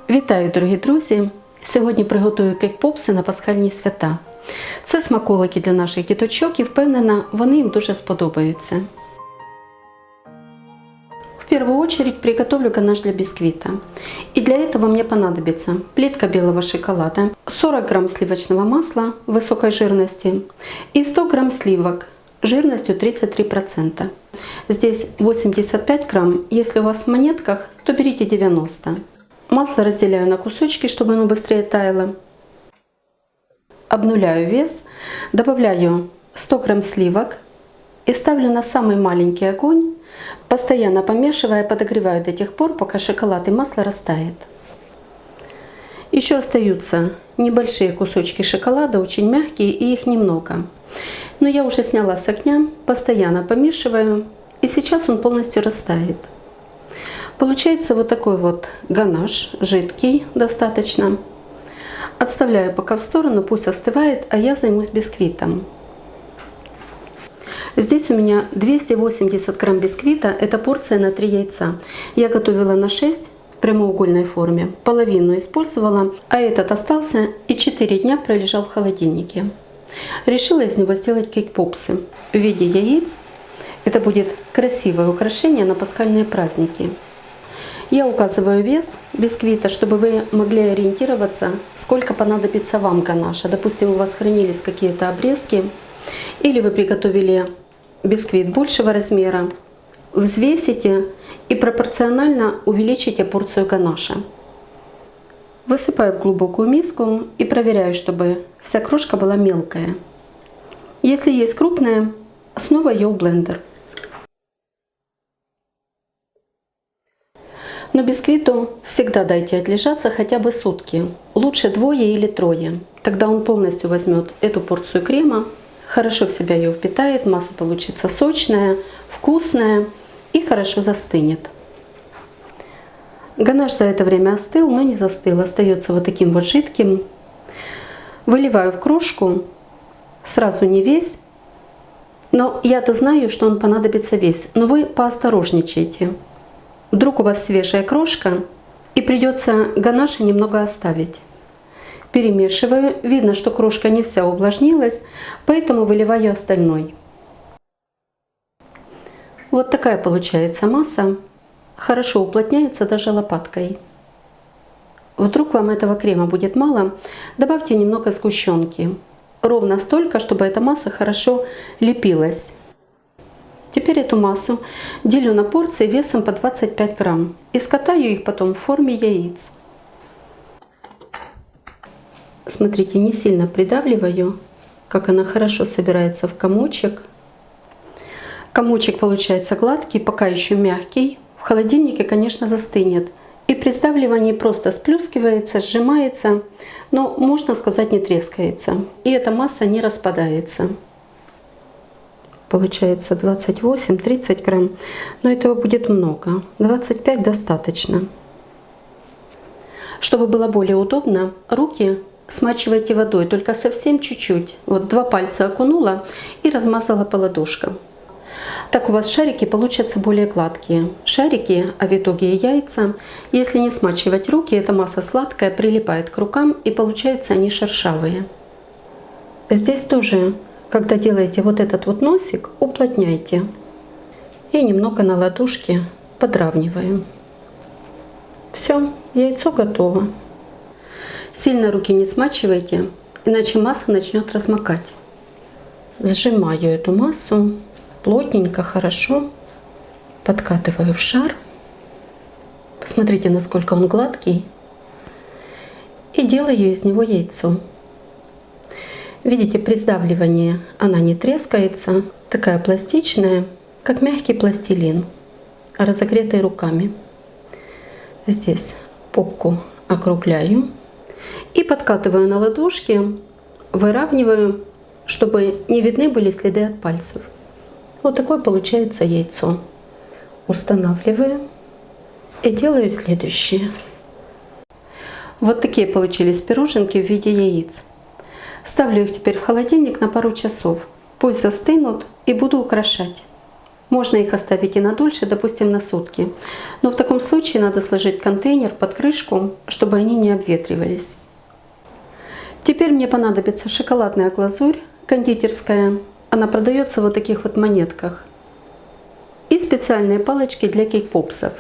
Вітаю, дорогі друзі! Сьогодні приготую кейк-попси на пасхальні свята. Це смаколики для наших діточок і впевнена, вони їм дуже сподобаються. В первую очередь приготовлю ганаш для бисквита. И для этого мне понадобится плитка белого шоколада, 40 грамм сливочного масла высокой жирности и 100 грамм сливок жирностью 33%. Здесь 85 грамм, если у вас в монетках, то берите 90. Масло разделяю на кусочки, чтобы оно быстрее таяло. Обнуляю вес, добавляю 100 грамм сливок и ставлю на самый маленький огонь, постоянно помешивая, подогреваю до тех пор, пока шоколад и масло растает. Еще остаются небольшие кусочки шоколада, очень мягкие, и их немного. Но я уже сняла с огня, постоянно помешиваю, и сейчас он полностью растает. Получается вот такой вот ганаш, жидкий достаточно. Отставляю пока в сторону, пусть остывает, а я займусь бисквитом. Здесь у меня 280 грамм бисквита, это порция на 3 яйца. Я готовила на 6 в прямоугольной форме, половину использовала, а этот остался и 4 дня пролежал в холодильнике. Решила из него сделать кейк-попсы в виде яиц. Это будет красивое украшение на пасхальные праздники. Я указываю вес бисквита, чтобы вы могли ориентироваться, сколько понадобится вам ганаша. Допустим, у вас хранились какие-то обрезки, или вы приготовили бисквит большего размера, взвесите и пропорционально увеличите порцию ганаша. Высыпаю в глубокую миску и проверяю, чтобы вся крошка была мелкая. Если есть крупная, снова ее в блендер. Но бисквиту всегда дайте отлежаться хотя бы сутки, лучше 2 или 3. Тогда он полностью возьмет эту порцию крема, хорошо в себя ее впитает, масса получится сочная, вкусная и хорошо застынет. Ганаш за это время остыл, но не застыл, остается вот таким вот жидким. Выливаю в кружку, сразу не весь, но я-то знаю, что он понадобится весь, но вы поосторожничайте. Вдруг у вас свежая крошка и придется ганаша немного оставить. Перемешиваю, видно, что крошка не вся увлажнилась, поэтому выливаю остальной. Вот такая получается масса, хорошо уплотняется даже лопаткой. Вдруг вам этого крема будет мало, добавьте немного сгущенки. Ровно столько, чтобы эта масса хорошо лепилась. Теперь эту массу делю на порции весом по 25 грамм и скатаю их потом в форме яиц. Смотрите, не сильно придавливаю, как она хорошо собирается в комочек. Комочек получается гладкий, пока еще мягкий. В холодильнике, конечно, застынет. И при сдавливании просто сплюскивается, сжимается, но, можно сказать, не трескается. И эта масса не распадается. Получается 28-30 грамм, но этого будет много. 25 достаточно. Чтобы было более удобно, руки смачивайте водой, только совсем чуть-чуть. Вот 2 пальца окунула и размазала по ладошкам. Так у вас шарики получатся более гладкие. Шарики, а в итоге и яйца. Если не смачивать руки, эта масса сладкая, прилипает к рукам и получаются они шершавые. Здесь тоже, когда делаете вот этот вот носик, уплотняйте. И немного на ладошке подравниваю. Все, яйцо готово. Сильно руки не смачивайте, иначе масса начнет размокать. Сжимаю эту массу плотненько, хорошо. Подкатываю в шар. Посмотрите, насколько он гладкий. И делаю из него яйцо. Видите, при сдавливании она не трескается. Такая пластичная, как мягкий пластилин, разогретый руками. Здесь попку округляю. И подкатываю на ладошки, выравниваю, чтобы не видны были следы от пальцев. Вот такое получается яйцо. Устанавливаю и делаю следующее. Вот такие получились пироженки в виде яиц. Ставлю их теперь в холодильник на пару часов. Пусть застынут и буду украшать. Можно их оставить и на дольше, допустим, на сутки. Но в таком случае надо сложить контейнер под крышку, чтобы они не обветривались. Теперь мне понадобится шоколадная глазурь кондитерская. Она продается в вот таких вот монетках. И специальные палочки для кейк-попсов.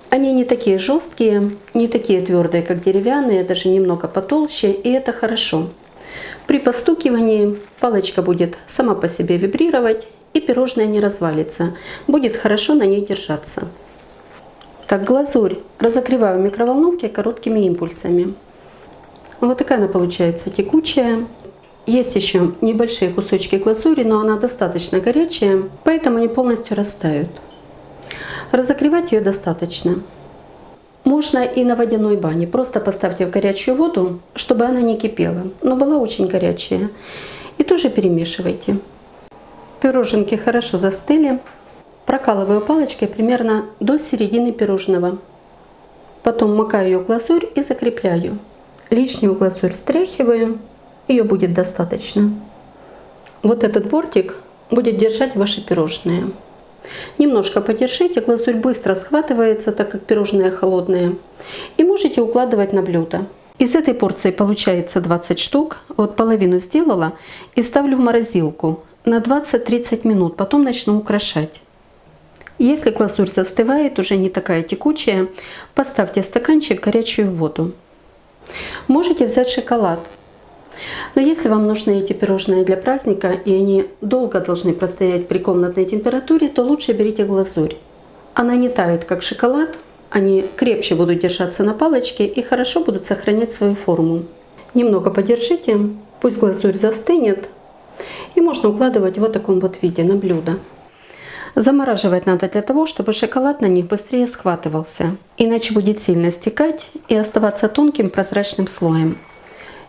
Они не такие жесткие, не такие твердые, как деревянные, даже немного потолще, и это хорошо. При постукивании палочка будет сама по себе вибрировать, и пирожное не развалится. Будет хорошо на ней держаться. Так, глазурь разогреваю в микроволновке короткими импульсами. Вот такая она получается текучая. Есть еще небольшие кусочки глазури, но она достаточно горячая, поэтому не полностью растают. Разогревать ее достаточно. Можно и на водяной бане. Просто поставьте в горячую воду, чтобы она не кипела, но была очень горячая. И тоже перемешивайте. Пироженки хорошо застыли. Прокалываю палочкой примерно до середины пирожного. Потом макаю ее в глазурь и закрепляю. Лишнюю глазурь стряхиваю. Ее будет достаточно. Вот этот бортик будет держать ваши пирожные. Немножко подержите, глазурь быстро схватывается, так как пирожные холодные. И можете укладывать на блюдо. Из этой порции получается 20 штук. Вот половину сделала и ставлю в морозилку на 20-30 минут. Потом начну украшать. Если глазурь застывает, уже не такая текучая, поставьте стаканчик в горячую воду. Можете взять шоколад. Но если вам нужны эти пирожные для праздника, и они долго должны простоять при комнатной температуре, то лучше берите глазурь. Она не тает, как шоколад, они крепче будут держаться на палочке и хорошо будут сохранять свою форму. Немного подержите, пусть глазурь застынет, и можно укладывать в вот таком вот виде на блюдо. Замораживать надо для того, чтобы шоколад на них быстрее схватывался, иначе будет сильно стекать и оставаться тонким прозрачным слоем.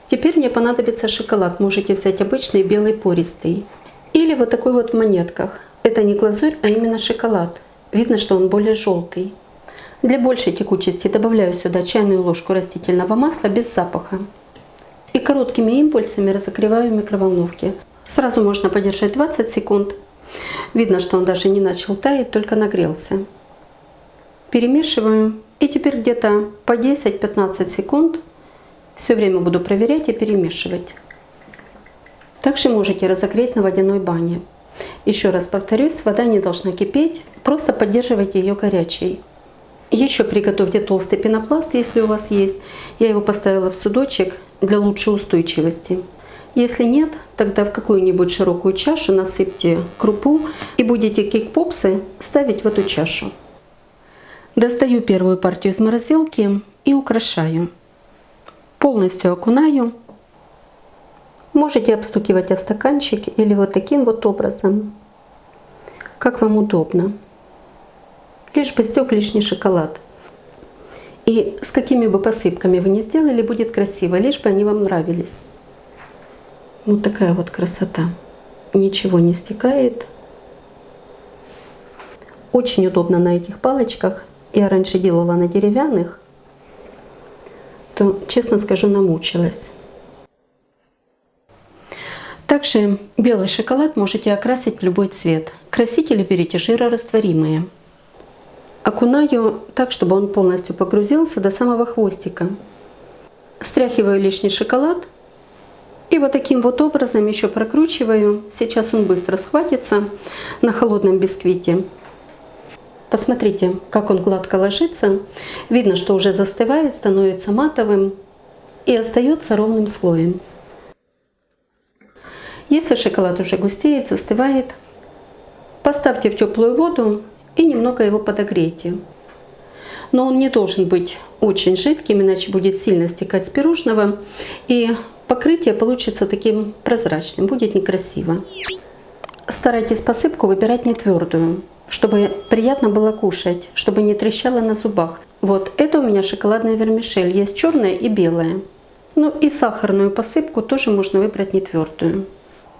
Теперь мне понадобится шоколад. Можете взять обычный белый пористый. Или вот такой вот в монетках. Это не глазурь, а именно шоколад. Видно, что он более желтый. Для большей текучести добавляю сюда чайную ложку растительного масла без запаха. И короткими импульсами разогреваю в микроволновке. Сразу можно подержать 20 секунд. Видно, что он даже не начал таять, только нагрелся. Перемешиваю. И теперь где-то по 10-15 секунд все время буду проверять и перемешивать. Также можете разогреть на водяной бане. Еще раз повторюсь, вода не должна кипеть, просто поддерживайте ее горячей. Еще приготовьте толстый пенопласт, если у вас есть. Я его поставила в судочек для лучшей устойчивости. Если нет, тогда в какую-нибудь широкую чашу насыпьте крупу и будете кейк-попсы ставить в эту чашу. Достаю первую партию из морозилки и украшаю. Полностью окунаю. Можете обстукивать о стаканчик или вот таким вот образом, как вам удобно. Лишь бы стек лишний шоколад. И с какими бы посыпками вы ни сделали, будет красиво, лишь бы они вам нравились. Вот такая вот красота. Ничего не стекает. Очень удобно на этих палочках. Я раньше делала на деревянных, то, честно скажу, намучилась. Также белый шоколад можете окрасить в любой цвет. Красители берите жирорастворимые. Окунаю так, чтобы он полностью погрузился до самого хвостика. Стряхиваю лишний шоколад. И вот таким вот образом еще прокручиваю. Сейчас он быстро схватится на холодном бисквите. Посмотрите, как он гладко ложится. Видно, что уже застывает, становится матовым и остается ровным слоем. Если шоколад уже густеет, застывает, поставьте в теплую воду и немного его подогрейте. Но он не должен быть очень жидким, иначе будет сильно стекать с пирожного. И покрытие получится таким прозрачным, будет некрасиво. Старайтесь посыпку выбирать не твердую, чтобы приятно было кушать, чтобы не трещало на зубах. Вот это у меня шоколадная вермишель, есть черная и белая. Ну и сахарную посыпку тоже можно выбрать не твердую.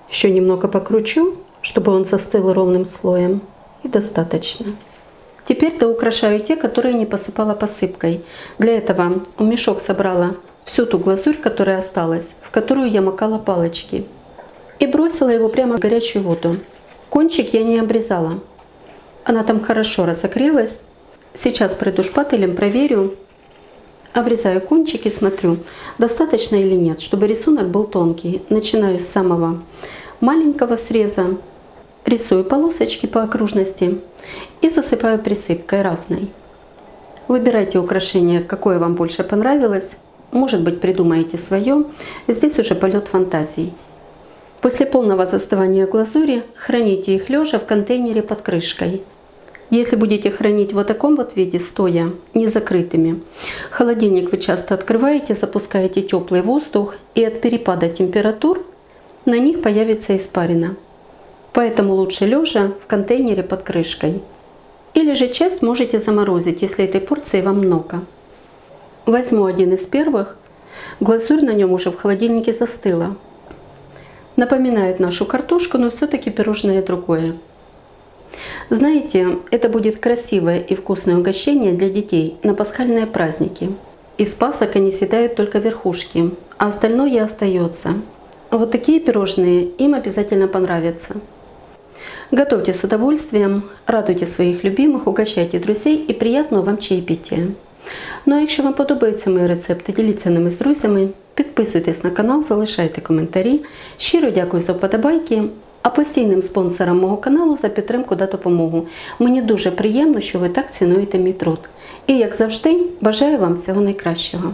Еще немного покручу, чтобы он застыл ровным слоем. И достаточно. Теперь доукрашаю те, которые не посыпала посыпкой. Для этого в мешок собрала всю ту глазурь, которая осталась, в которую я макала палочки. И бросила его прямо в горячую воду. Кончик я не обрезала. Она там хорошо разогрелась. Сейчас пройду шпателем, проверю. Обрезаю кончики, смотрю, достаточно или нет, чтобы рисунок был тонкий. Начинаю с самого маленького среза, рисую полосочки по окружности и засыпаю присыпкой разной. Выбирайте украшение, какое вам больше понравилось. Может быть, придумаете свое. Здесь уже полет фантазий. После полного застывания глазури храните их лежа в контейнере под крышкой. Если будете хранить в вот таком вот виде, стоя, не закрытыми, холодильник вы часто открываете, запускаете теплый воздух, и от перепада температур на них появится испарина. Поэтому лучше лежа в контейнере под крышкой. Или же часть можете заморозить, если этой порции вам много. Возьму один из первых. Глазурь на нем уже в холодильнике застыла. Напоминает нашу картошку, но все-таки пирожное другое. Знаете, это будет красивое и вкусное угощение для детей на пасхальные праздники. Из пасок они съедают только верхушки, а остальное остается. Вот такие пирожные им обязательно понравятся. Готовьте с удовольствием, радуйте своїх любимих, угощайте друзей і приятного вам чаєпітія. Ну а якщо вам подобаються мої рецепти, діліться ними з друзями, підписуйтесь на канал, залишайте коментарі. Щиро дякую за вподобайки, а постійним спонсорам мого каналу за підтримку та допомогу. Мені дуже приємно, що ви так цінуєте мій труд. І як завжди, бажаю вам всього найкращого.